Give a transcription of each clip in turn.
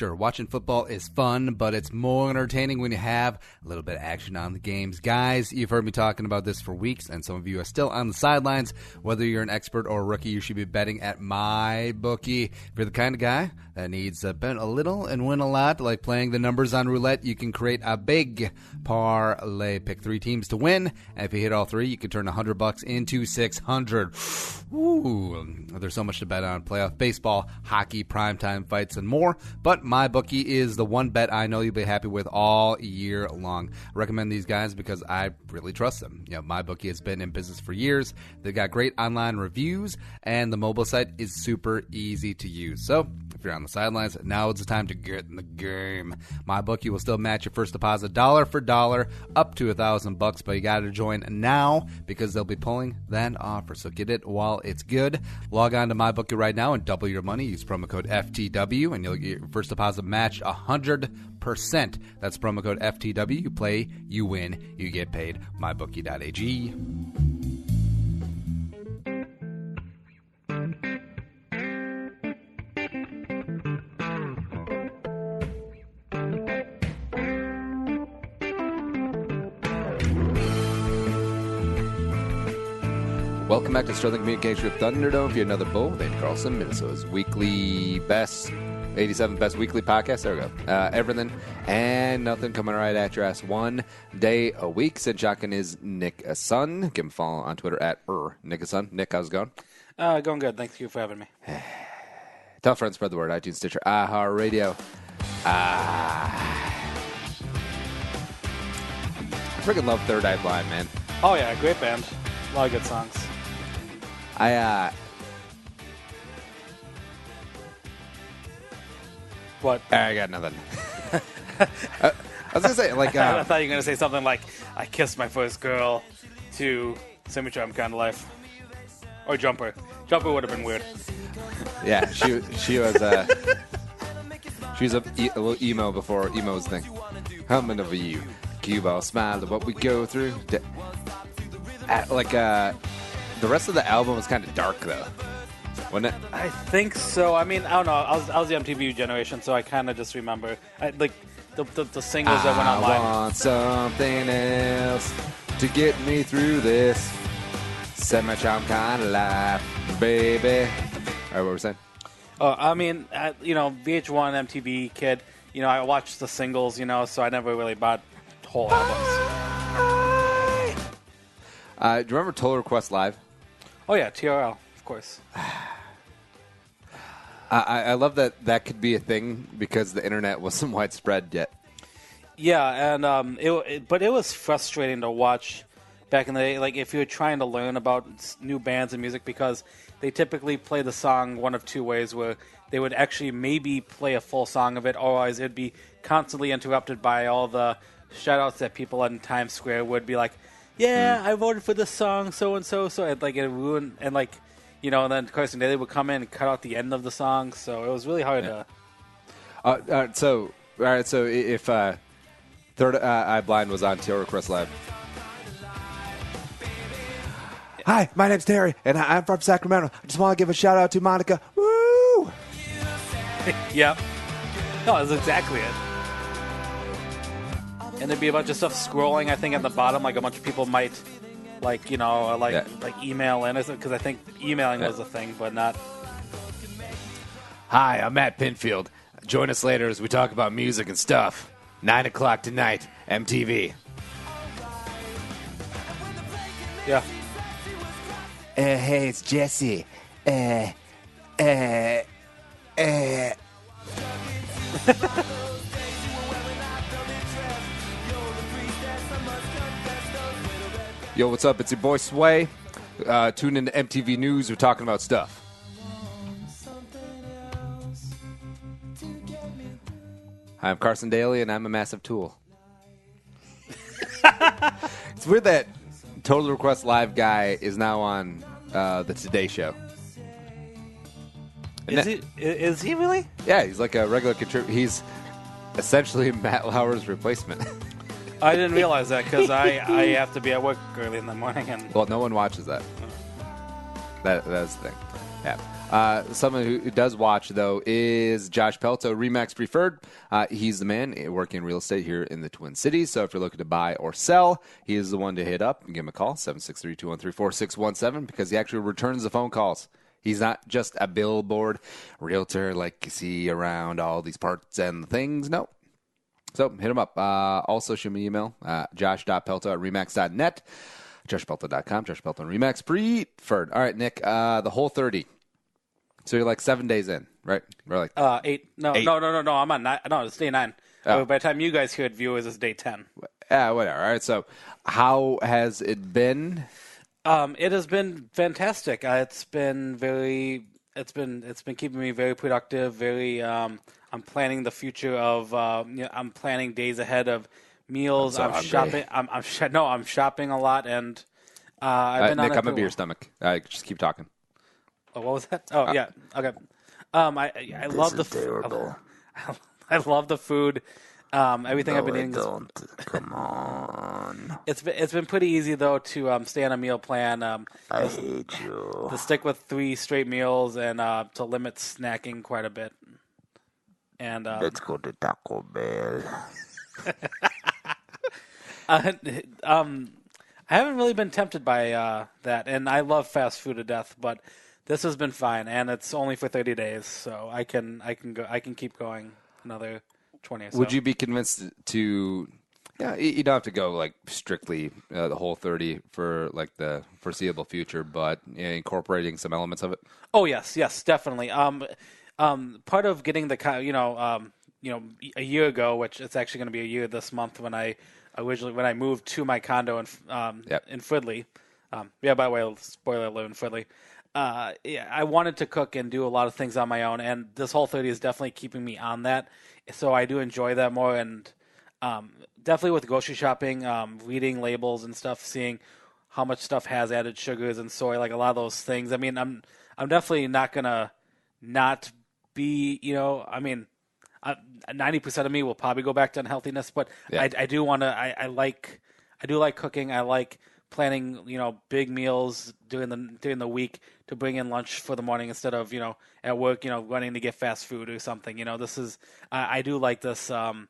Sure, watching football is fun, but it's more entertaining when you have a little bit of action on the games. Guys, you've heard me talking about this for weeks, and some of you are still on the sidelines. Whether you're an expert or a rookie, you should be betting at MyBookie. If you're the kind of guy that needs to bet a little and win a lot, like playing the numbers on roulette, you can create a big parlay. Pick 3 teams to win, and if you hit all 3, you can turn $100 into $600. Ooh, there's so much to bet on. Playoff baseball, hockey, primetime fights, and more. But MyBookie is the one bet I know you'll be happy with all year long. I recommend these guys because I really trust them. You know, MyBookie has been in business for years. They've got great online reviews, and the mobile site is super easy to use. So if you're on the sidelines, now is the time to get in the game. MyBookie will still match your first deposit dollar for dollar up to $1,000, but you got to join now because they'll be pulling that offer. So get it while it's good. Log on to MyBookie right now and double your money. Use promo code FTW, and you'll get your first deposit match 100%. That's promo code FTW. You play, you win, you get paid. MyBookie.ag. Welcome back to Sterling Communication with Thunderdome for another Bull with Andy Carlson, Minnesota's weekly best, 87th best weekly podcast. There we go. Everything and nothing coming right at your ass 1 day a week. Sid Shotgun is Nick Son. Give him a follow on Twitter at Nick Son. Nick, how's it going? Going good. Thank you for having me. Tell friends, spread the word. iTunes, Stitcher, iHeartRadio. I freaking love Third Eye Blind, man. Oh, yeah. Great band. A lot of good songs. What? I got nothing. I was going to say, like... I thought you were going to say something like, I kissed my first girl to Semi Charm Kind of Life. Or Jumper. Jumper would have been weird. Yeah, she was a little emo before emo was a thing. Humming over you. Cue ball smile at what we go through. The rest of the album was kind of dark, though. Wasn't it? I think so. I mean, I don't know. I was the MTV generation, so I kind of just remember the singles that went online. I want something else to get me through this semi-charm kind of life, baby. All right, what were we saying? I mean, VH1, MTV kid. I watched the singles. So I never really bought whole albums. Do you remember Total Request Live? Oh yeah, TRL, of course. I love that could be a thing because the internet wasn't widespread yet. Yeah, and but it was frustrating to watch back in the day. Like if you were trying to learn about new bands and music, because they typically play the song one of two ways, where they would actually maybe play a full song of it, otherwise it'd be constantly interrupted by all the shout-outs that people in Times Square would be like, yeah, I voted for this song, so-and-so, so it ruined, and and then Carson Daly would come in and cut out the end of the song, so it was really hard to... So if Third Eye Blind was on Total Request Live. Hi, my name's Terry, and I'm from Sacramento. I just want to give a shout-out to Monica. Woo! Yep. No, that's exactly it. And there'd be a bunch of stuff scrolling, I think, at the bottom. Like, a bunch of people might, email in. Because I think emailing was a thing, but not... Hi, I'm Matt Pinfield. Join us later as we talk about music and stuff. 9 o'clock tonight, MTV. Yeah. Hey, it's Jesse. Yo, what's up? It's your boy Sway. Tune into MTV News. We're talking about stuff. Hi, I'm Carson Daly, and I'm a massive tool. It's weird that Total Request Live guy is now on the Today Show. Is he really? Yeah, he's like a regular contributor. He's essentially Matt Lauer's replacement. I didn't realize that because I have to be at work early in the morning. Well, no one watches that. That's the thing. Yeah. Someone who does watch, though, is Josh Pelto, Remax Preferred. He's the man working in real estate here in the Twin Cities. So if you're looking to buy or sell, he is the one to hit up. Give him a call, 763-213-4617, because he actually returns the phone calls. He's not just a billboard realtor like you see around all these parts and things. No. So hit him up. Also, shoot me an email, josh.pelto@remax.net, joshpelto.com, Josh Pelto and Remax Preferred. All right, Nick, the whole 30. So you're like 7 days in, right? Or like 8. No, 8. no. I'm on 9. No, it's day 9. Oh. By the time you guys hear it, viewers, it's day 10. Yeah, whatever. All right. So how has it been? It has been fantastic. It's been keeping me very productive. Very. I'm planning the future of. I'm planning days ahead of meals. I'm shopping. I'm shopping a lot, and I've been Nick, on I'm gonna be your stomach. Just keep talking. Oh, what was that? Oh, yeah. Okay. I love the food. I love the food. Everything I've been eating. Come on. It's been pretty easy though to stay on a meal plan. I hate you. To stick with 3 straight meals and to limit snacking quite a bit. And let's go to Taco Bell. I haven't really been tempted by that, and I love fast food to death, but this has been fine, and it's only for 30 days, so I can keep going another 20 or so. Would you be convinced to? Yeah, you don't have to go like strictly the whole 30 for like the foreseeable future, but incorporating some elements of it. Oh yes, definitely. Part of getting the a year ago, which it's actually going to be a year this month when I moved to my condo in Fridley. By the way, spoiler alert, in Fridley. I wanted to cook and do a lot of things on my own, and this whole 30 is definitely keeping me on that. So I do enjoy that more, and definitely with grocery shopping, reading labels and stuff, seeing how much stuff has added sugars and soy, like a lot of those things. I mean, I'm definitely not gonna not be, 90% of me will probably go back to unhealthiness, but I do want to. I do like cooking. I like planning, big meals during the week to bring in lunch for the morning instead of, at work, running to get fast food or something. This is, I do like this. 90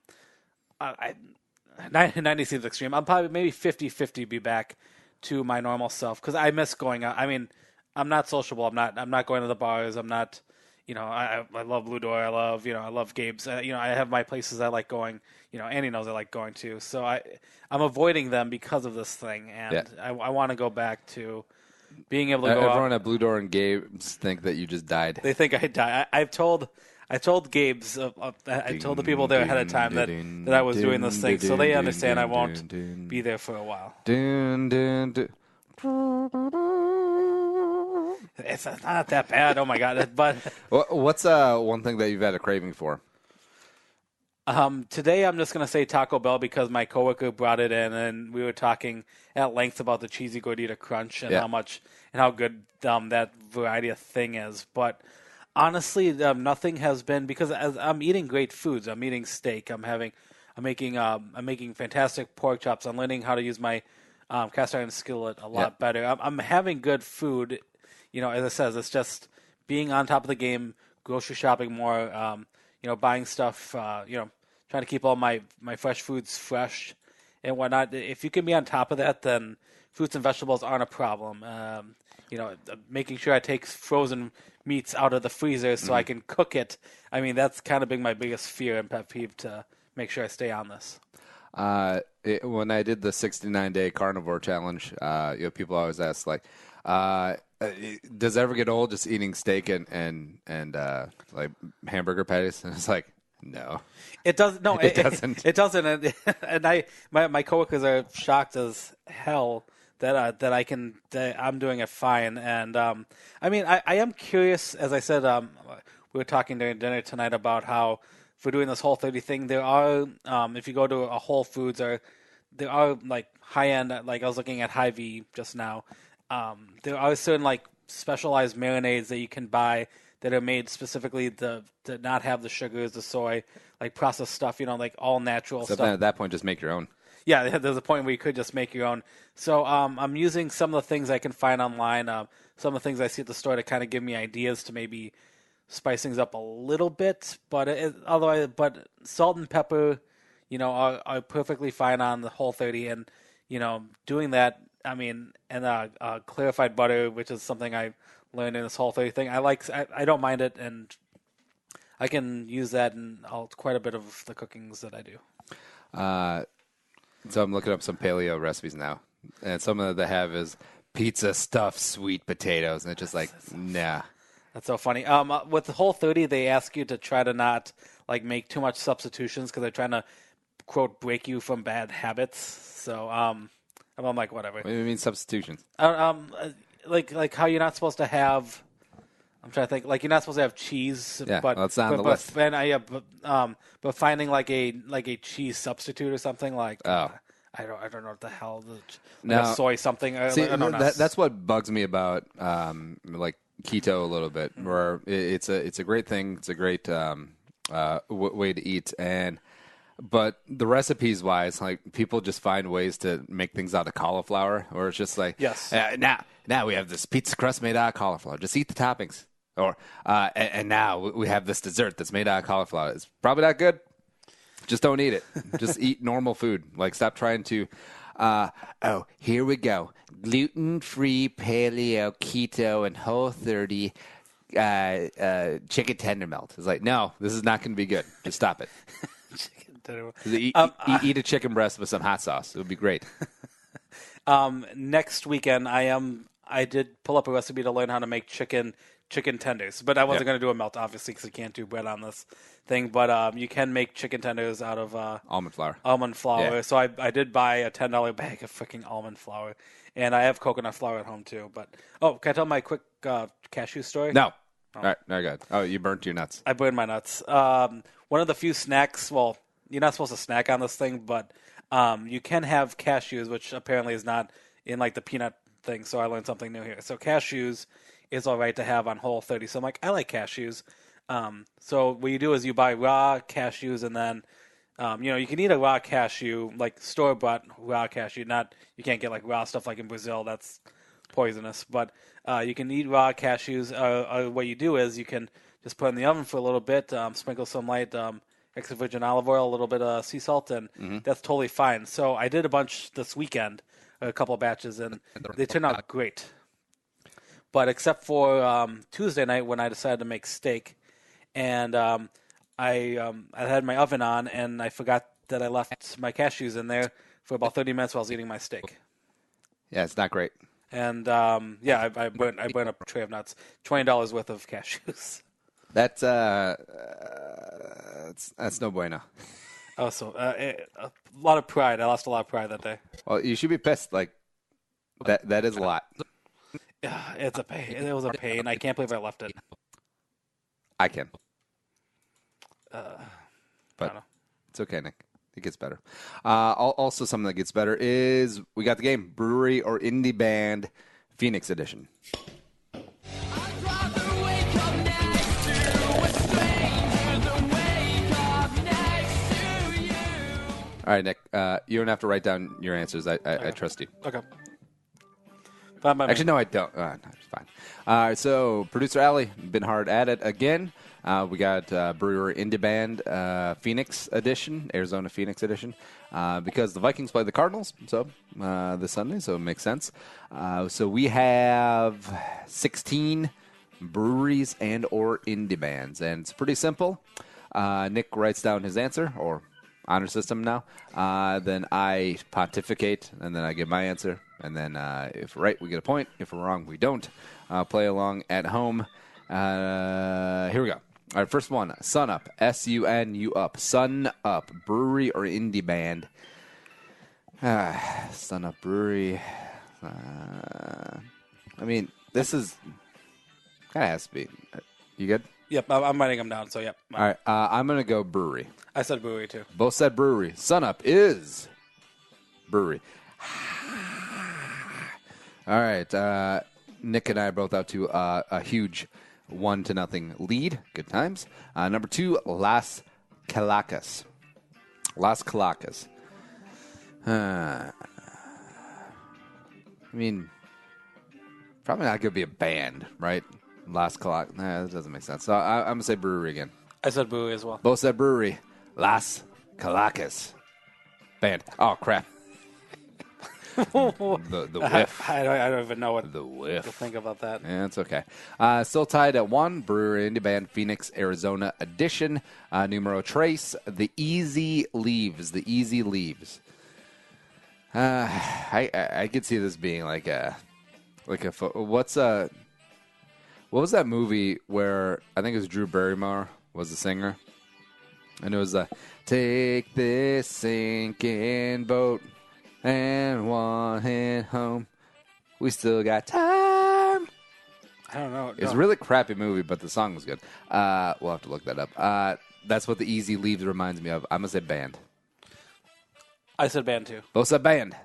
seems extreme. I'll probably maybe 50-50 be back to my normal self because I miss going out. I mean, I'm not sociable. I'm not going to the bars. I'm not, I love Blue Door. I love Gabe's. I have my places I like going. Andy knows I like going to. So I'm avoiding them because of this thing, and I want to go back to being able to go out. Everyone at Blue Door and Gabe's think that you just died. They think I died. I told Gabe's. I told the people there ahead of time that I was doing this thing, so they understand I won't be there for a while. It's not that bad. Oh my god! But what's one thing that you've had a craving for? Today I'm just gonna say Taco Bell because my coworker brought it in, and we were talking at length about the cheesy gordita crunch and how good that variety of thing is. But honestly, nothing has been because as I'm eating great foods. I'm eating steak. I'm making fantastic pork chops. I'm learning how to use my cast iron skillet a lot better. I'm having good food. As it says, it's just being on top of the game, grocery shopping more, buying stuff, trying to keep all my fresh foods fresh and whatnot. If you can be on top of that, then fruits and vegetables aren't a problem. Making sure I take frozen meats out of the freezer so I can cook it. I mean, that's kind of been my biggest fear and pet peeve to make sure I stay on this. When I did the 69-day carnivore challenge, people always ask, like, does it ever get old just eating steak and like hamburger patties? And it's like, no. It doesn't. No, it doesn't. It doesn't. And my coworkers are shocked as hell that I'm doing it fine. And I am curious. As I said, we were talking during dinner tonight about how for doing this Whole 30 thing, there are if you go to a Whole Foods there are like high end. Like I was looking at Hy-Vee just now. There are certain like specialized marinades that you can buy that are made specifically to not have the sugars, the soy, like processed stuff, like all natural stuff. At that point, just make your own. Yeah, there's a point where you could just make your own. So I'm using some of the things I can find online, some of the things I see at the store to kind of give me ideas to maybe spice things up a little bit. But salt and pepper, are perfectly fine on the Whole30, and doing that. I mean, and clarified butter, which is something I learned in this Whole30 thing. I don't mind it, and I can use that in quite a bit of the cookings that I do. So I'm looking up some paleo recipes now, and some of them they have is pizza stuffed sweet potatoes, and it's just like, nah. That's so funny. With the Whole30, they ask you to try to not make too much substitutions because they're trying to quote break you from bad habits. So I'm like, whatever. What do you mean substitutions? Like how you're not supposed to have. I'm trying to think. Like you're not supposed to have cheese. Yeah, but it's not on the list. But finding like a cheese substitute or something like. Oh. I don't know what the hell. No. Soy something. See, that's what bugs me about like keto a little bit, where it's a great thing. It's a great way to eat, but the recipes wise, like people just find ways to make things out of cauliflower, or it's just like, yes, now we have this pizza crust made out of cauliflower. Just eat the toppings, or and now we have this dessert that's made out of cauliflower. It's probably not good. Just don't eat it. Just eat normal food. Like stop trying to. Here we go. Gluten-free, paleo, keto, and Whole30 chicken tender melt. It's like, no, this is not going to be good. Just stop it. Eat a chicken breast with some hot sauce. It would be great. Next weekend, I did pull up a recipe to learn how to make chicken tenders, but I wasn't going to do a melt, obviously, because you can't do bread on this thing. But you can make chicken tenders out of almond flour. Yeah. So I did buy a $10 bag of freaking almond flour, and I have coconut flour at home too. But can I tell my quick cashew story? No. All right, very good. Oh, you burnt your nuts. I burned my nuts. One of the few snacks. Well, you're not supposed to snack on this thing, but you can have cashews, which apparently is not in like the peanut thing. So I learned something new here. So cashews is all right to have on Whole30. So I'm like, I like cashews. So what you do is you buy raw cashews, and then you can eat a raw cashew, like store-bought raw cashew. You can't get like raw stuff like in Brazil. That's poisonous. But you can eat raw cashews. What you do is you can just put it in the oven for a little bit, sprinkle some light extra virgin olive oil, a little bit of sea salt, and that's totally fine. So I did a bunch this weekend, a couple of batches, and they turned out great. But except for Tuesday night when I decided to make steak, and I had my oven on, and I forgot that I left my cashews in there for about 30 minutes while I was eating my steak. Yeah, it's not great. And I burned a tray of nuts, $20 worth of cashews. That's no bueno. Oh, so a lot of pride. I lost a lot of pride that day. Well, you should be pissed. Like that is a lot. It's a pain. It was a pain. I can't believe I left it. I can. But it's okay, Nick. It gets better. Also, something that gets better is we got the game Brewery or Indie Band Phoenix Edition. All right, Nick. You don't have to write down your answers. I trust you. Okay. Actually, no, I don't. No, it's fine. All right, so producer Allie, been hard at it again. We got Brewer Indie Band Phoenix Edition, Arizona Phoenix Edition, because the Vikings play the Cardinals this Sunday, so it makes sense. So we have 16 breweries and or indie bands, and it's pretty simple. Nick writes down his answer, or honor system now. Then I pontificate, and then I give my answer. And then if we're right, we get a point. If we're wrong, we don't. Play along at home. Here we go. All right, first one. Sun Up. S-U-N-U up. Sun Up. Brewery or indie band? Sun Up Brewery. I mean, this is... Kind of has to be. You good? Yep, I'm writing them down, so yep. All right, I'm going to go Brewery. I said Brewery, too. Both said Brewery. Sun Up is Brewery. All right, Nick and I are both out to a huge 1-0 lead. Good times. Number 2, Las Calacas. Las Calacas. I mean, probably not going to be a band, right? Las Calacas. Nah, that doesn't make sense. So I'm going to say brewery again. I said Brewery as well. Both said brewery. Las Calacas. Band. Oh, crap. the whiff. I don't even know what The whiff. to think about that. Yeah, it's okay. Still tied at 1. Brewery indie band Phoenix, Arizona edition. Numero Trace. The Easy Leaves. The Easy Leaves. I could see this being like a what was that movie where I think it was Drew Barrymore was the singer, and it was take this sinking boat and want it home. We still got time. I don't know. It's a really crappy movie, but the song was good. We'll have to look that up. That's what the Easy Leaves reminds me of. I'm gonna say band. I said band too. Both said band.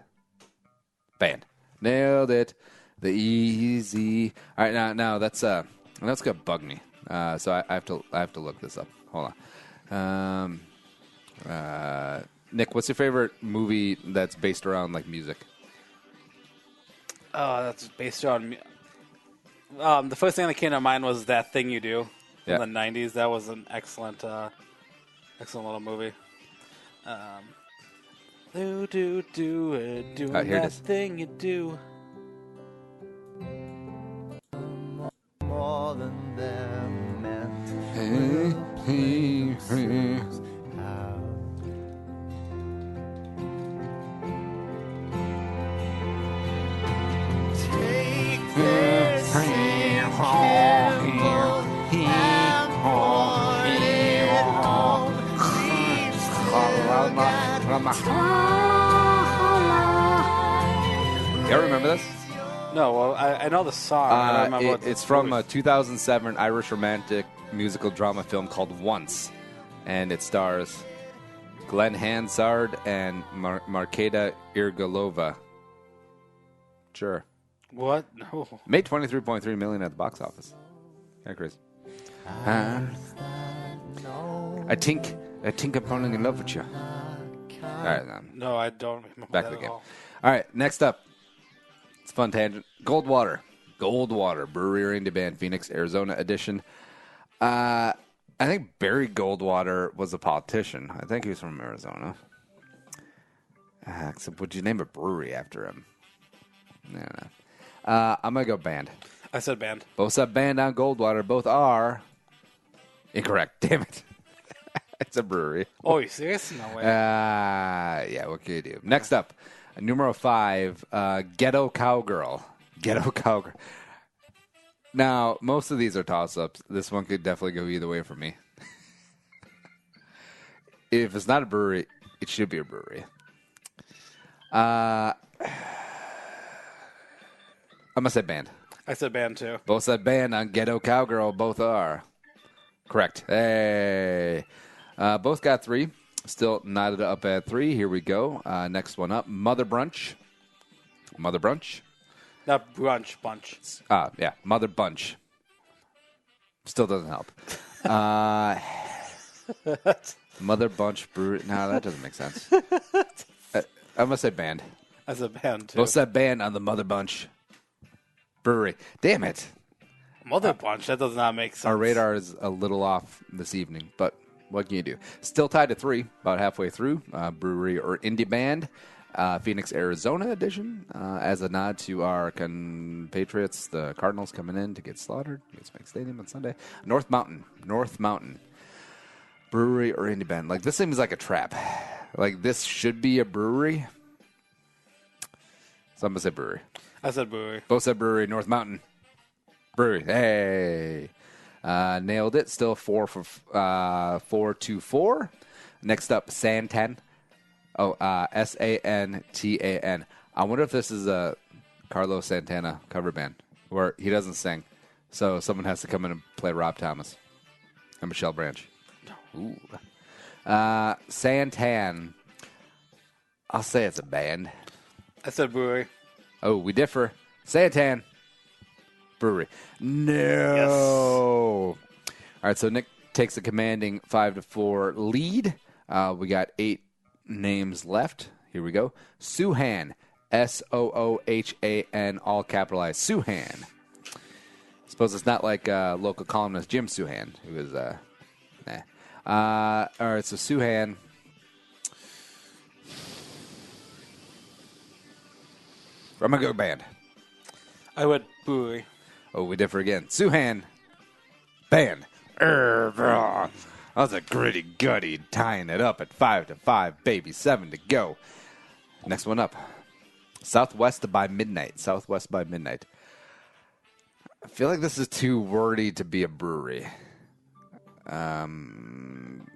Band. Nailed it. The Easy. All right, now that's gonna bug me. So I have to look this up. Hold on. Nick, what's your favorite movie that's based around like music? Oh, that's based on. The first thing that came to mind was That Thing You Do Yeah. in the '90s. That was an excellent little movie. Do Here that it is. thing you do. More than they're meant Take this and pour it home. Please You remember this? No, well, I know the song. I don't remember what It's from a 2007 Irish romantic musical drama film called Once, and it stars Glenn Hansard and Marketa Irgalova. Sure. What? No. Made $23.3 million at the box office. Kind of crazy. I think I'm falling in love with you. All right, No, I don't remember back that to the at game. all. All right, next up. It's a fun tangent. Goldwater. Brewery or indie band, Phoenix, Arizona edition. I think Barry Goldwater was a politician. I think he was from Arizona. Except, would you name a brewery after him? No. I'm going to go band. I said band. Both said band on Goldwater. Both are incorrect. Damn it. It's a brewery. Oh, you serious? No way. Yeah, what can you do? Next up, numero 5, Ghetto Cowgirl. Ghetto Cowgirl. Now, most of these are toss-ups. This one could definitely go either way for me. If it's not a brewery, it should be a brewery. I'm going to say band. I said band too. Both said band on Ghetto Cowgirl. Both are correct. Hey. Both got 3. Still knotted up at 3. Here we go. Next one up, Mother Brunch. Mother Brunch. Not brunch, bunch. Yeah, Mother Bunch. Still doesn't help. Mother Bunch Brewery. No, that doesn't make sense. I'm going to say band. I said band too. Both said band on the Mother Bunch Brewery. Damn it. Mother bunch. That does not make sense. Our radar is a little off this evening, but what can you do? Still tied at 3, about halfway through. Brewery or indie band, Phoenix, Arizona edition, as a nod to our compatriots, the Cardinals coming in to get slaughtered against Bank Stadium on Sunday. North Mountain, brewery or indie band. Like, this seems like a trap. Like, this should be a brewery. So I'm going to say brewery. I said brewery. Both said brewery, North Mountain. Brewery. Hey. Nailed it. Still 4-4. Next up, Santan. Santan. I wonder if this is a Carlos Santana cover band where he doesn't sing. So someone has to come in and play Rob Thomas and Michelle Branch. Ooh. Santan. I'll say it's a band. I said brewery. Oh, we differ. Santan. Brewery. No. Yes. All right, so Nick takes a commanding 5-4 lead. We got 8 names left. Here we go. Soohan. Soohan, all capitalized. Soohan. Suppose it's not like local columnist Jim Soohan, who was, nah. All right, so Soohan. I'm going to go band. I would Brewery. Oh, we differ again. Soohan. Band. That was a gritty gutty, tying it up at 5-5, baby. 7 to go. Next one up. Southwest by Midnight. Southwest by Midnight. I feel like this is too wordy to be a brewery. So I'm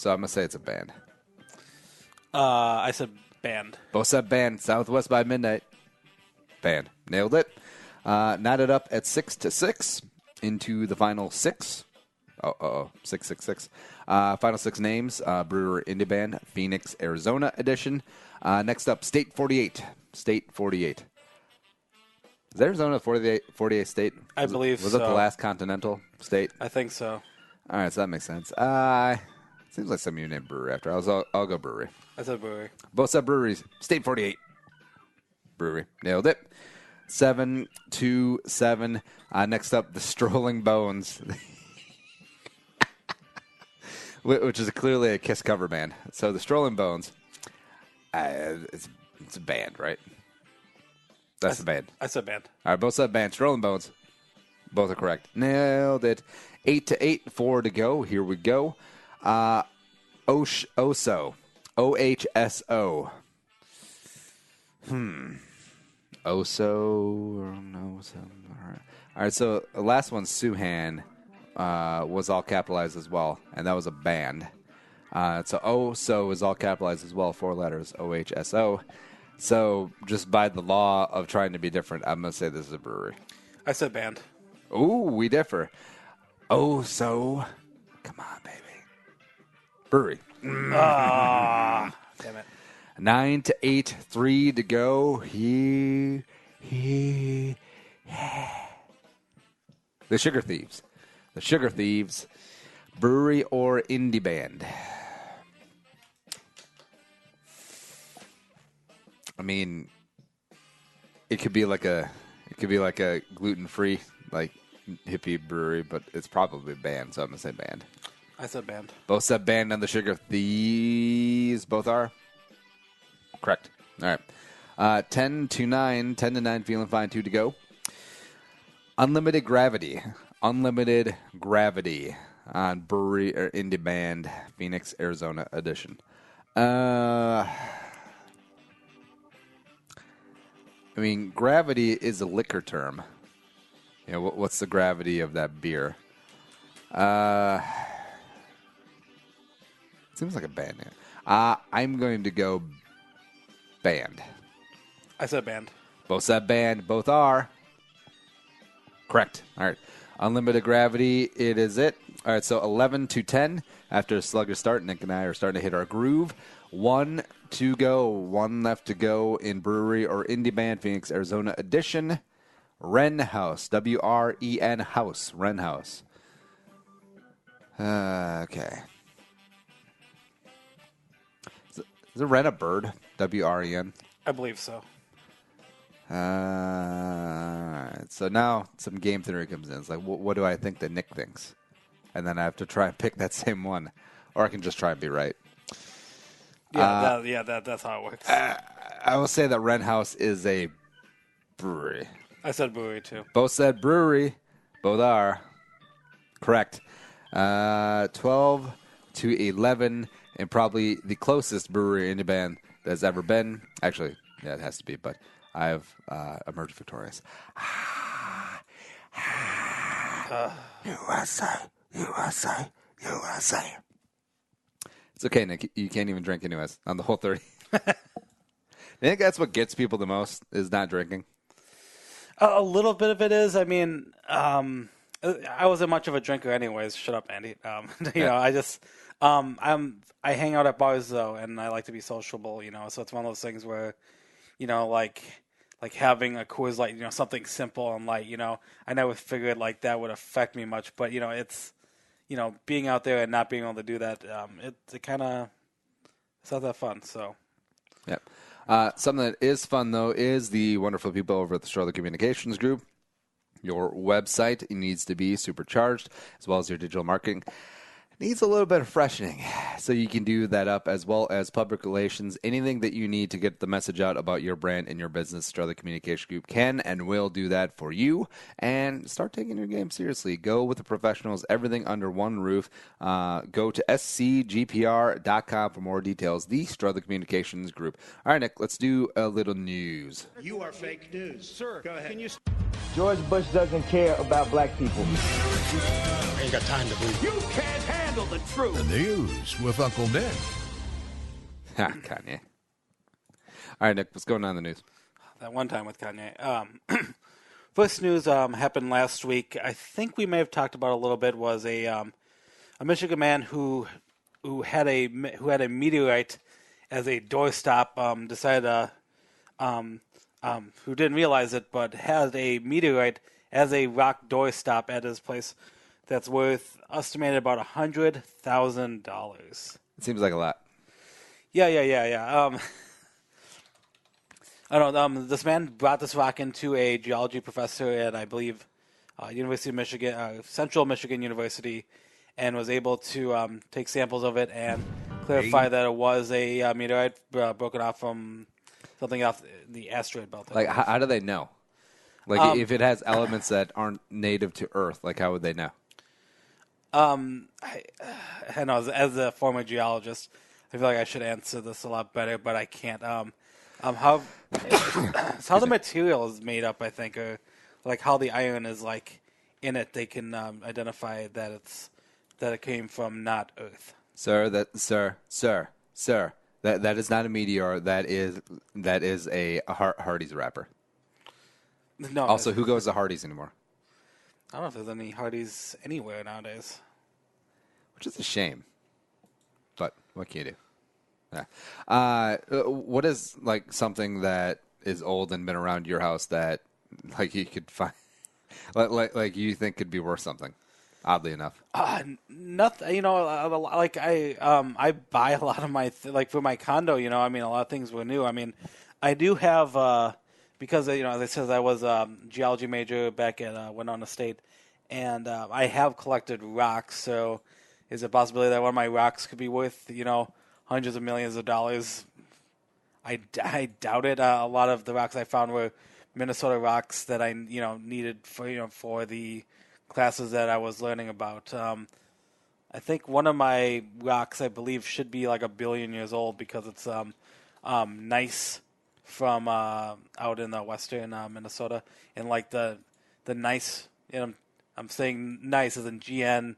going to say it's a band. I said band. Both said band. Southwest by Midnight. Band. Nailed it. Knotted up at 6-6 into the final 6. 6-6-6. Final 6 names. Brewer Indie Band, Phoenix, Arizona edition. Next up, State 48. State 48. Is Arizona 48 state? I believe so. Was it the last continental state? I think so. All right, so that makes sense. Seems like some of you named Brewery after. I'll go Brewery. I said Brewery. Both said Breweries. State 48. Brewery. Nailed it. 7-7. Next up, the Strolling Bones. Which is clearly a Kiss cover band. So the Strolling Bones, it's a band, right? That's the band. I said band. All right, both said band. Strolling Bones. Both are correct. Nailed it. 8-8, 4 to go. Here we go. OHSO. OHSO. Oso. No. All right, so the last one, Soohan, was all capitalized as well, and that was a band. So Oso is all capitalized as well, 4 letters, OHSO. So just by the law of trying to be different, I'm going to say this is a brewery. I said band. Ooh, we differ. Oso. Come on, baby. Brewery. Damn it. 9-8, 3 to go. The Sugar Thieves. The Sugar Thieves. Brewery or indie band? I mean, it could be like a gluten-free, like hippie brewery, but it's probably a band, so I'm gonna say band. I said band. Both said band on the Sugar Thieves. Both are correct. All right. 10-9, 10-9, feeling fine. 2 to go. Unlimited Gravity on Brewery or Indie Band, Phoenix, Arizona edition. I mean, gravity is a liquor term. You know, what's the gravity of that beer? Seems like a band name. I'm going to go band. I said band. Both said band. Both are correct. All right. Unlimited Gravity, it is it. All right, so 11-10 after a sluggish start. Nick and I are starting to hit our groove. 1 to go. 1 left to go in Brewery or Indie Band, Phoenix, Arizona edition. Wren House. W-R-E-N House. Wren House. Okay. Is it Wren a bird? W-R-E-N? I believe so. Alright, so now some game theory comes in. It's like, what do I think that Nick thinks? And then I have to try and pick that same one. Or I can just try and be right. That's how it works. I will say that Wren House is a brewery. I said brewery, too. Both said brewery. Both are correct. 12-11, and probably the closest brewery indie band that's ever been. Actually, yeah, it has to be, but I have emerged victorious. USA. It's okay, Nick. You can't even drink anyways on the whole 30. I think that's what gets people the most is not drinking. A little bit of it is. I mean, I wasn't much of a drinker anyways. Shut up, Andy. I just I hang out at bars though, and I like to be sociable. So it's one of those things where, like having a Coors Light, something simple and light. I never figured like that would affect me much, but it's, being out there and not being able to do that, it's not that fun. So Yep. Something that is fun, though, is the wonderful people over at the Charlotte Communications Group. Your website needs to be supercharged, as well as your digital marketing needs a little bit of freshening. So you can do that up, as well as public relations. Anything that you need to get the message out about your brand and your business, Charlotte Communications Group can and will do that for you. And start taking your game seriously. Go with the professionals, everything under one roof. Go to scgpr.com for more details. The Charlotte Communications Group. All right, Nick, let's do a little news. You are fake news. Sir, go ahead. Can you... George Bush doesn't care about black people. ain't got time to believe. You can't handle the truth. The news with Uncle Nick. Kanye. All right, Nick, what's going on in the news? That one time with Kanye. First news happened last week. I think we may have talked about it a little bit. Was a Michigan man who had a meteorite as a doorstop. Decided who didn't realize it, but had a meteorite as a rock doorstop at his place that's worth estimated about $100,000. It seems like a lot. Yeah. I don't know. This man brought this rock into a geology professor at, I believe, University of Michigan, Central Michigan University, and was able to take samples of it and clarify that it was a meteorite broken off from something off the asteroid belt. Like, how do they know? Like, if it has elements that aren't native to Earth, like, how would they know? I know, as a former geologist, I feel like I should answer this a lot better, but I can't. How it's how the material is made up, I think, or like how the iron is like in it. They can identify that it came from not Earth. Sir, that is not a meteor. That is a Hardee's wrapper. No. Also, who goes to Hardee's anymore? I don't know if there's any Hardee's anywhere nowadays. Which is a shame. But what can you do? Yeah. What is like something that is old and been around your house that like you could find, like you think could be worth something? Oddly enough, nothing. You know, like I buy a lot of my like for my condo. You know, I mean, a lot of things were new. I mean, I do have because you know, as I said, I was a geology major back at Winona State, and I have collected rocks. So, is it a possibility that one of my rocks could be worth hundreds of millions of dollars? I doubt it. A lot of the rocks I found were Minnesota rocks that I needed for the classes that I was learning about. I think one of my rocks, I believe, should be like 1 billion years old because it's gneiss from out in the western Minnesota, and like the gneiss. I'm saying gneiss as in GNIESS.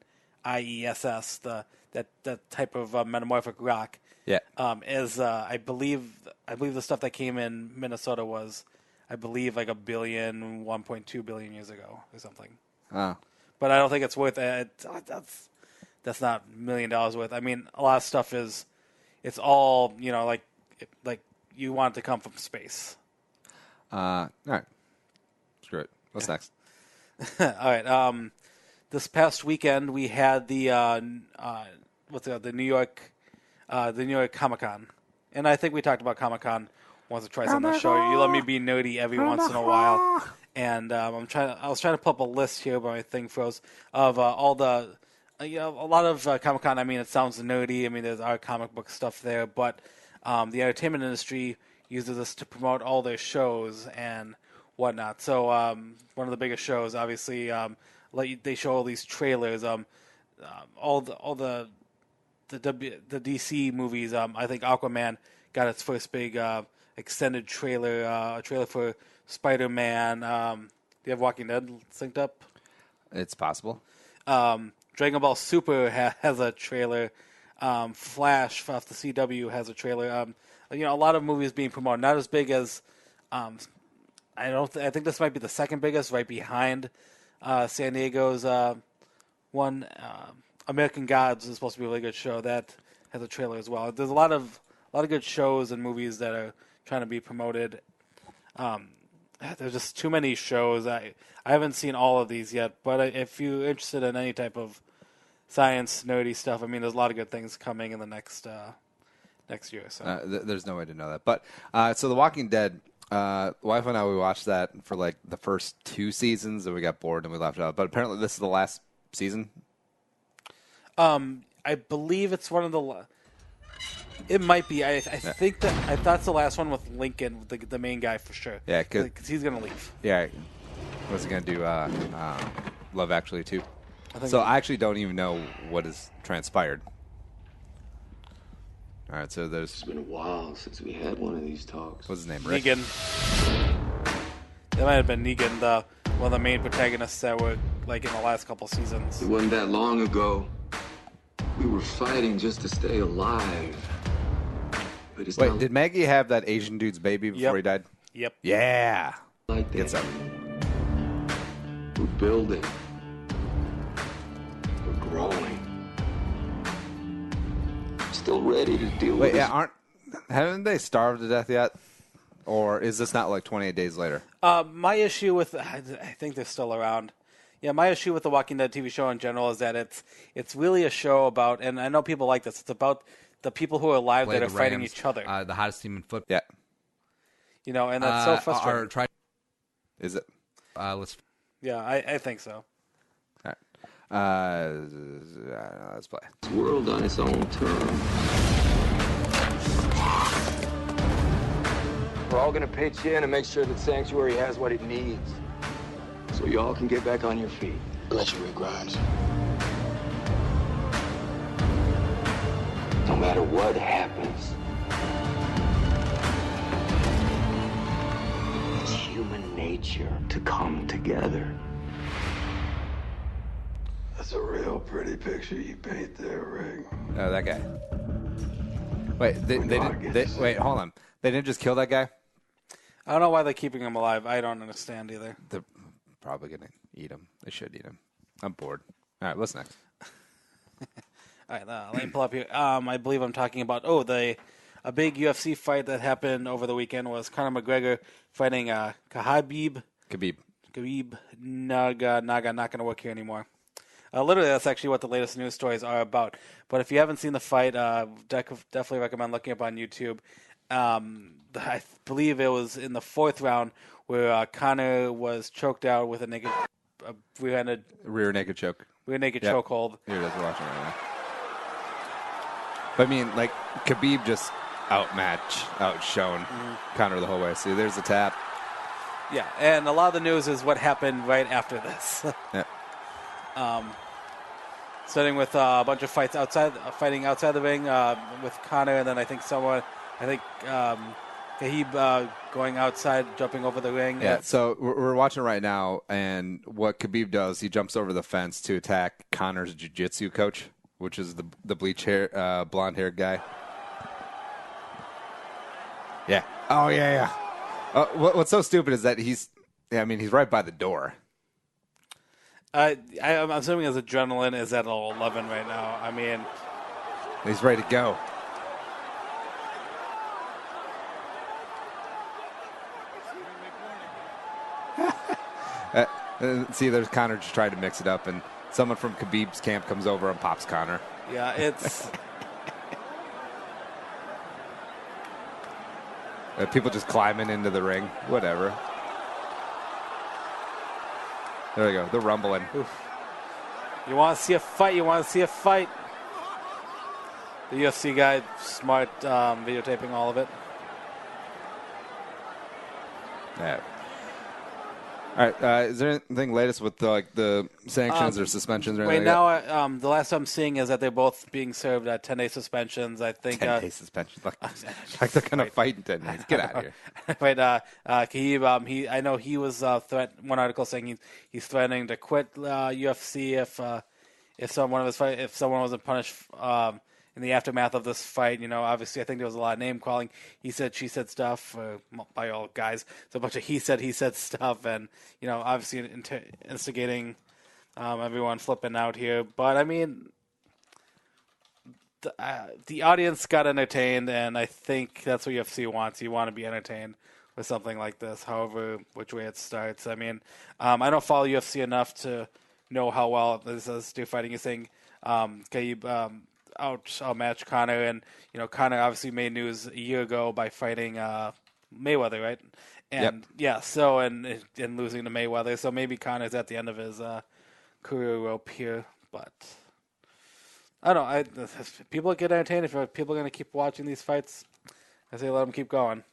That type of metamorphic rock. Yeah. Is I believe the stuff that came in Minnesota was, I believe, like 1 billion, 1.2 billion years ago or something. Oh. But I don't think it's worth it. That's not $1 million worth. I mean, a lot of stuff is, it's all like you want it to come from space. All right. Screw it. What's next? All right. This past weekend we had the New York Comic-Con, and I think we talked about Comic-Con once or twice on the show. You let me be nerdy every once in a while, and I was trying to pull up a list here, but my thing froze of all the a lot of Comic-Con. I mean, it sounds nerdy. I mean, there's our comic book stuff there, but the entertainment industry uses this to promote all their shows and whatnot. So one of the biggest shows, obviously. They show all these trailers, all the DC movies. I think Aquaman got its first big extended trailer, a trailer for Spider-Man. Do you have Walking Dead synced up? It's possible. Dragon Ball Super has a trailer. Flash off the CW has a trailer. A lot of movies being promoted. Not as big as I think this might be the second biggest, right behind San Diego's one. American Gods is supposed to be a really good show that has a trailer as well. There's a lot of good shows and movies that are trying to be promoted. There's just too many shows. I haven't seen all of these yet, but if you're interested in any type of science nerdy stuff, I mean, there's a lot of good things coming in the next next year. So There's no way to know that. But so The Walking Dead, wife and I, we watched that for like the first 2 seasons, and we got bored and we left it out. But apparently this is the last season. I believe it's one of the. It might be. I think that I thought it's the last one with Lincoln, the main guy for sure. Yeah, because he's gonna leave. Yeah, what's he gonna do? Love Actually too. So I actually don't even know what has transpired. All right, so there's. It's been a while since we had one of these talks. What's his name? Rick? Negan. That might have been Negan, one of the main protagonists that were like in the last couple seasons. It wasn't that long ago. We were fighting just to stay alive. But it's Wait, not did Maggie have that Asian dude's baby before he died? Yep. Yeah. like Get that. some. We're building. We're growing. Still ready to deal with Wait, this. haven't they starved to death yet? Or is this not like 28 days later? My issue with I think they're still around. Yeah, my issue with the Walking Dead TV show in general is that it's really a show about, and I know people like this. It's about the people who are alive Play that are the fighting Rams, each other. the hottest team in football. Yeah. And that's so frustrating. Is it? Let's. Yeah, I think so. All right. Let's play. This world on its own terms. We're all gonna pitch in and make sure that Sanctuary has what it needs. So y'all can get back on your feet. Bless you, Rick Grimes. No matter what happens. It's human nature to come together. That's a real pretty picture you paint there, Rick. Oh, that guy. Wait, they didn't. Wait, hold on. They didn't just kill that guy? I don't know why they're keeping him alive. I don't understand either. They're probably going to eat him. They should eat him. I'm bored. All right, what's next? All right, let me pull up here. I believe I'm talking about a big UFC fight that happened over the weekend was Conor McGregor fighting Khabib. Khabib Naga not going to work here anymore. Literally, that's actually what the latest news stories are about. But if you haven't seen the fight, definitely recommend looking up on YouTube. I believe it was in the 4th round where Conor was choked out with a Rear naked choke. chokehold. Here it is. We're watching it right now. But I mean, like, Khabib just outshone Conor the whole way. See, there's the tap. Yeah, and a lot of the news is what happened right after this. Yeah. Starting with a bunch of fighting outside the ring with Conor, and then I think Khabib going outside, jumping over the ring. Yeah, so we're watching right now, and what Khabib does, he jumps over the fence to attack Conor's jiu-jitsu coach, which is the blonde-haired guy. Yeah. Oh, yeah. What's so stupid is that he's right by the door. I'm assuming his adrenaline is at 11 right now. I mean, he's ready to go. See, there's Conor just trying to mix it up, and someone from Khabib's camp comes over and pops Conor. Yeah, it's... People just climbing into the ring. Whatever. There we go. They're rumbling. Oof. You want to see a fight. The UFC guy, smart, videotaping all of it. Yeah. All right. Is there anything latest with the sanctions or suspensions or anything? Right now, the last I'm seeing is that they're both being served 10-day suspensions. I think 10-day suspensions. Like they're gonna fight in 10 days. Get out of here. But Khabib, I know he was one article saying he's threatening to quit UFC if someone wasn't punished in the aftermath of this fight. Obviously, I think there was a lot of name calling. He said, she said stuff by all guys. It's a bunch of he said stuff, and obviously instigating everyone flipping out here. But I mean, the audience got entertained, and I think that's what UFC wants. You want to be entertained with something like this, however which way it starts. I mean, I don't follow UFC enough to know how well this is do fighting. You're saying Khabib. outmatch Conor, and Conor obviously made news a year ago by fighting Mayweather, right? And and losing to Mayweather, so maybe Conor's at the end of his career rope here, but I don't know. If people get entertained. If people are going to keep watching these fights, I say let them keep going.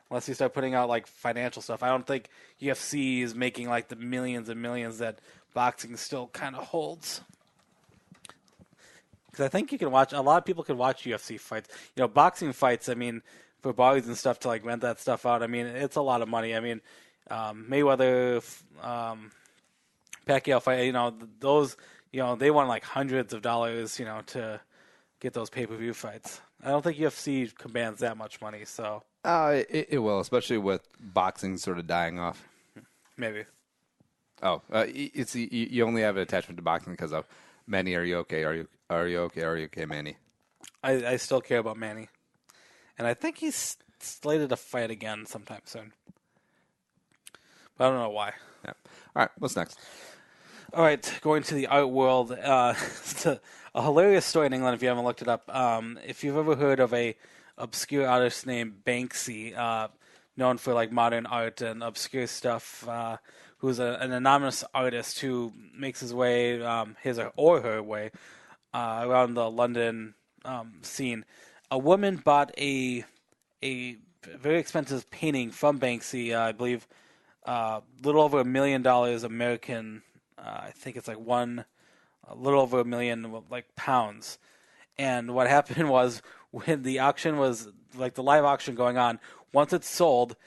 Unless you start putting out like financial stuff, I don't think UFC is making like the millions and millions that boxing still kind of holds. Because I think you can watch. A lot of people can watch UFC fights. Boxing fights. I mean, for bodies and stuff to like rent that stuff out. I mean, it's a lot of money. I mean, Mayweather, Pacquiao fight. Those. They want like hundreds of dollars. To get those pay-per-view fights. I don't think UFC commands that much money. So. It will, especially with boxing sort of dying off. Maybe. Oh, it's you only have an attachment to boxing because of Manny. Are you okay? Are you okay? Are you okay, Manny? I still care about Manny, and I think he's slated to fight again sometime soon. But I don't know why. Yeah. All right. What's next? All right, going to the art world. It's a hilarious story in England if you haven't looked it up. If you've ever heard of a obscure artist named Banksy, known for like modern art and obscure stuff, who's an anonymous artist who makes his way, his or her way, around the London scene. A woman bought a very expensive painting from Banksy, I believe, a little over $1 million American. I think it's like a little over $1 million pounds. And what happened was when the auction was like the live auction going on, once it's sold,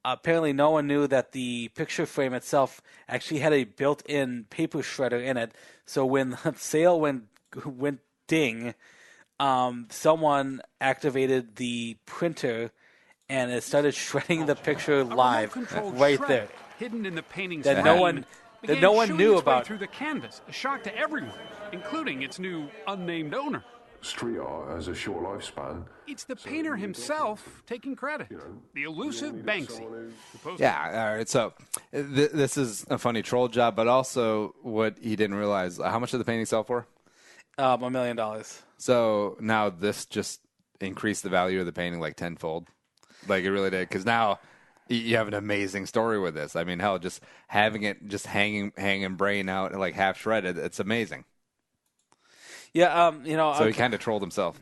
apparently no one knew that the picture frame itself actually had a built-in paper shredder in it. So when the sale went ding, someone activated the printer and it started shredding the picture live right there. Hidden in the painting that no one knew about through the canvas, a shock to everyone, including its new unnamed owner. Street art has a short lifespan. It's the painter himself taking credit. The elusive Banksy. Yeah, all right. So this is a funny troll job, but also what he didn't realize. How much did the painting sell for? $1 million. So now this just increased the value of the painting like tenfold. Like it really did. Because now you have an amazing story with this. I mean, hell, just having it just hanging brain out like half shredded, it's amazing. Yeah, So he kind of trolled himself,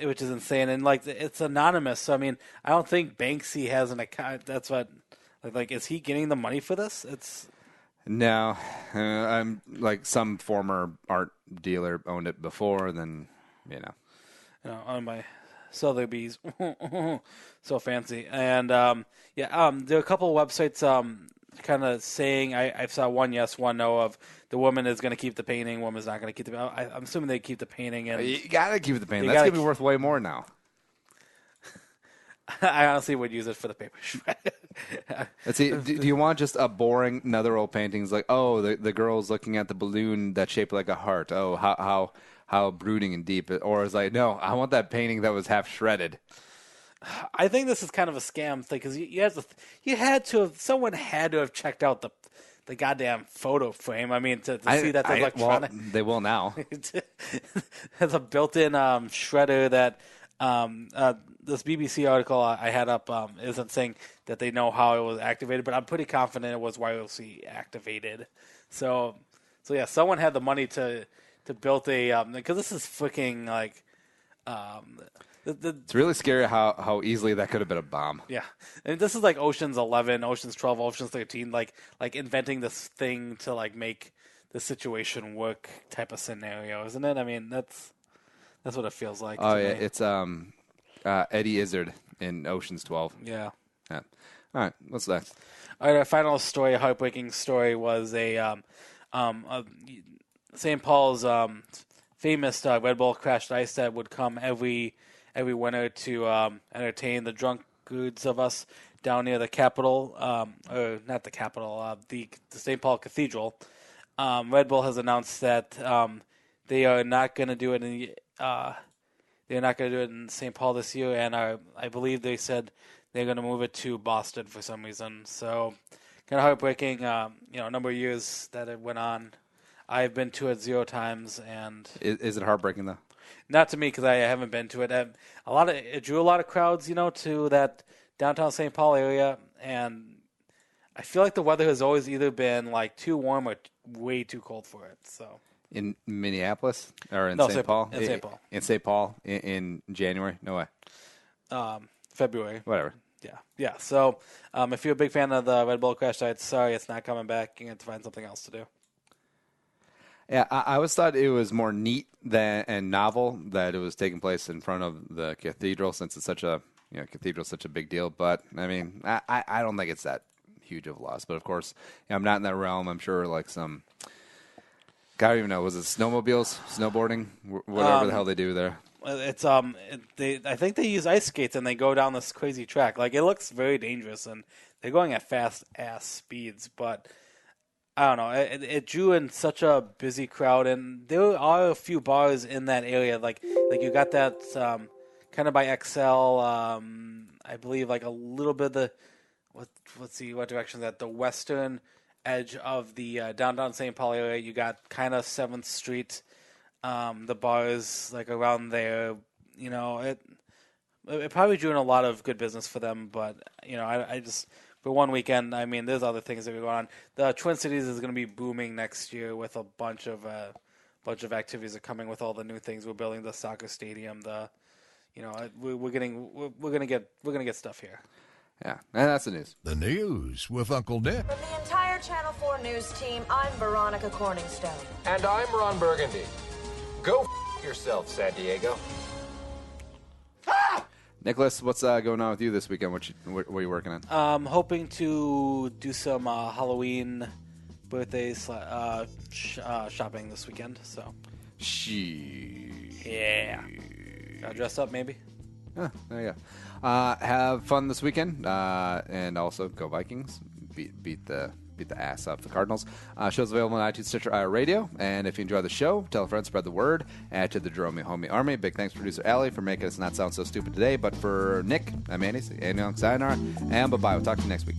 which is insane, and like it's anonymous. So I mean, I don't think Banksy has an account. That's what, like, is he getting the money for this? No, I'm like some former art dealer owned it before. Then on my Sotheby's, so fancy, and there are a couple of websites kind of saying I saw one yes, one no of. The woman is going to keep the painting. Woman's not going to keep the. I'm assuming they keep the painting. And you got to keep the painting. That's going to be worth way more now. I honestly would use it for the paper shred. Let's see. Do you want just a boring another old paintings like the girl's looking at the balloon that's shaped like a heart? Oh, how brooding and deep. Or it's like no, I want that painting that was half shredded. I think this is kind of a scam thing because someone had to have checked out the goddamn photo frame. I mean, to see that there's electronic. Well, they will now. There's a built-in shredder that this BBC article I had up isn't saying that they know how it was activated, but I'm pretty confident it was wirelessly activated. So yeah, someone had the money to build a because this is freaking like. It's really scary how easily that could have been a bomb. Yeah, and this is like Ocean's 11, Ocean's 12, Ocean's 13, like inventing this thing to like make the situation work type of scenario, isn't it? I mean, that's what it feels like. Oh yeah, it's Eddie Izzard in Ocean's 12. Yeah. All right, what's next? All right, our final story, a heartbreaking story, was a St. Paul's famous Red Bull crashed ice that would come every winter to entertain the drunkards of us down near the Capitol, or not the Capitol, the St. Paul Cathedral. Red Bull has announced that they are not going to do it in St. Paul this year, and I believe they said they're going to move it to Boston for some reason. So kind of heartbreaking. A number of years that it went on. I've been to it 0 times, and is it heartbreaking though? Not to me because I haven't been to it. It drew a lot of crowds, to that downtown St. Paul area, and I feel like the weather has always either been like too warm or way too cold for it. So in Minneapolis or in No, St. Paul? in St. Paul. In St. Paul in January? No way. February. Whatever. Yeah. So if you're a big fan of the Red Bull Crash Diet, sorry, it's not coming back. You're going to have to find something else to do. Yeah, I always thought it was more neat and novel that it was taking place in front of the cathedral, since it's such a cathedral's such a big deal. But I mean, I don't think it's that huge of a loss. But of course, I'm not in that realm. I'm sure like some, I don't even know, was it snowmobiles, snowboarding, whatever the hell they do there. It's I think they use ice skates and they go down this crazy track. Like, it looks very dangerous and they're going at fast ass speeds, but I don't know. It drew in such a busy crowd, and there are a few bars in that area. Like you got that kind of by XL. I believe like a little bit of the let's see what direction is that, the western edge of the downtown St. Paul area. You got kind of 7th Street. The bars like around there. It probably drew in a lot of good business for them, but I just. For one weekend, I mean, there's other things that are going on. The Twin Cities is going to be booming next year with a bunch of activities are coming with all the new things. We're building the soccer stadium. We're gonna get stuff here. Yeah, and that's the news. The news with Uncle Dick. From the entire Channel 4 news team, I'm Veronica Corningstone. And I'm Ron Burgundy. Go yourself, San Diego. Nicholas, what's going on with you this weekend? What are you working on? Hoping to do some Halloween birthdays shopping this weekend. So, yeah, got dressed up maybe. There you go. Have fun this weekend, and also go Vikings. Beat the ass off the Cardinals. Show's available on iTunes, Stitcher, iRadio. And if you enjoy the show, tell a friend, spread the word. Add to the Jerome Homie Army. Big thanks to producer Allie for making us not sound so stupid today. But for Nick, I'm Andy, sayonara, and bye-bye. We'll talk to you next week.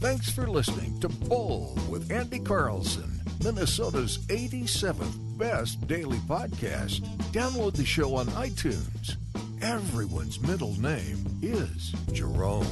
Thanks for listening to Bull with Andy Carlson, Minnesota's 87th best daily podcast. Download the show on iTunes. Everyone's middle name is Jerome.